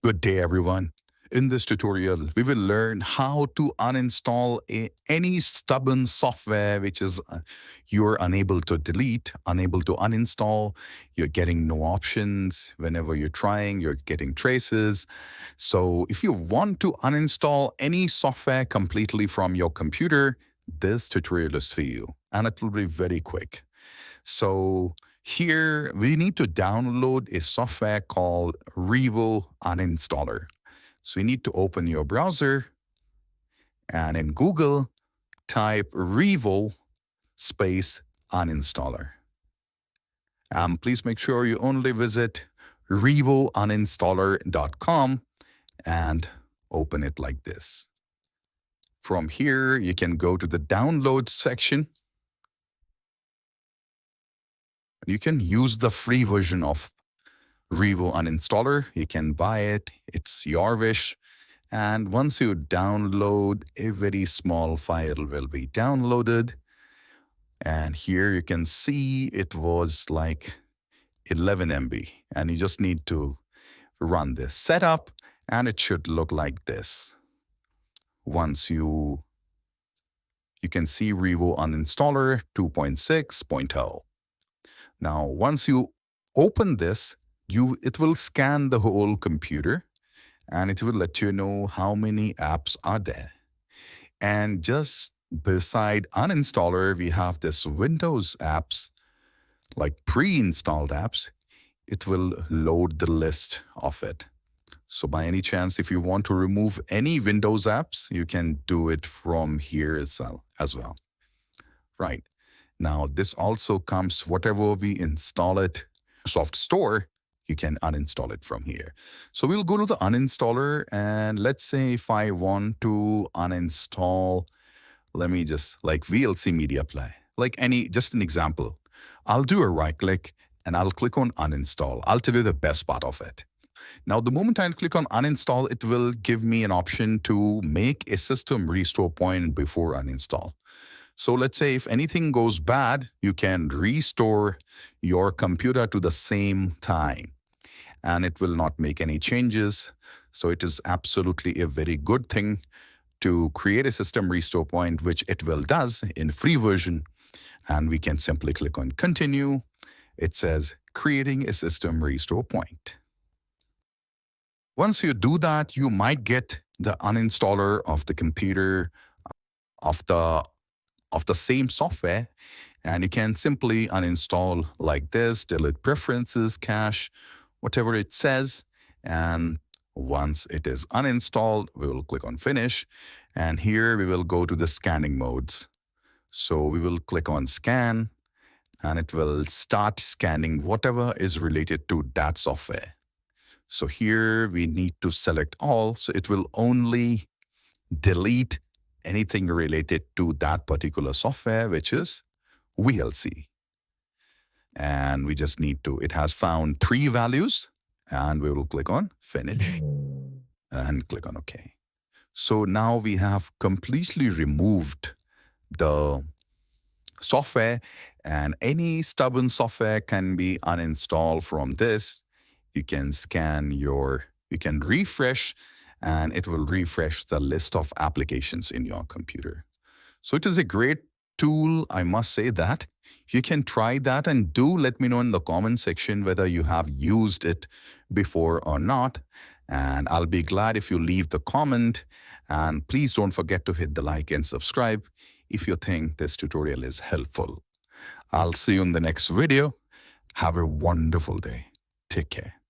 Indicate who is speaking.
Speaker 1: Good day, everyone. In this tutorial, we will learn how to uninstall any stubborn software which is you're unable to delete, unable to uninstall. You're getting no options. Whenever you're trying, you're getting traces. So if you want to uninstall any software completely from your computer, this tutorial is for you, and it will be very quick. So here we need to download a software called Revo Uninstaller. So you need to open your browser and in Google type Revo space uninstaller. Please make sure you only visit revouninstaller.com and open it like this. From here, you can go to the download section. You can use the free version of Revo Uninstaller. You can buy it. It's your wish. And once you download, a very small file will be downloaded. And here you can see it was like 11 MB. And you just need to run this setup, and it should look like this. Once you can see Revo Uninstaller 2.6.0. Now, once you open this, it will scan the whole computer, and it will let you know how many apps are there. And just beside Uninstaller, we have this Windows apps, like pre-installed apps. It will load the list of it. So by any chance, if you want to remove any Windows apps, you can do it from here as well. Right. Now, this also comes, whatever we install it, soft store, you can uninstall it from here. So we'll go to the uninstaller, and let's say if I want to uninstall, let me just like VLC Media Player, like just an example. I'll do a right click and I'll click on uninstall. I'll tell you the best part of it. Now, the moment I click on uninstall, it will give me an option to make a system restore point before uninstall. So let's say if anything goes bad, you can restore your computer to the same time, and it will not make any changes. So it is absolutely a very good thing to create a system restore point, which it will does in free version. And we can simply click on continue. It says creating a system restore point. Once you do that, you might get the uninstaller of the computer of the same software, and you can simply uninstall like this, delete preferences, cache, whatever it says. And once it is uninstalled, we will click on finish. And here we will go to the scanning modes. So we will click on scan, and it will start scanning whatever is related to that software. So here we need to select all. So it will only delete anything related to that particular software, which is VLC. And we just need to, it has found 3 values, and we will click on finish and click on OK. So now we have completely removed the software, and any stubborn software can be uninstalled from this. You can you can refresh, and it will refresh the list of applications in your computer. So it is a great tool, I must say that. You can try that, and do let me know in the comment section whether you have used it before or not. And I'll be glad if you leave the comment. And please don't forget to hit the like and subscribe if you think this tutorial is helpful. I'll see you in the next video. Have a wonderful day. Take care.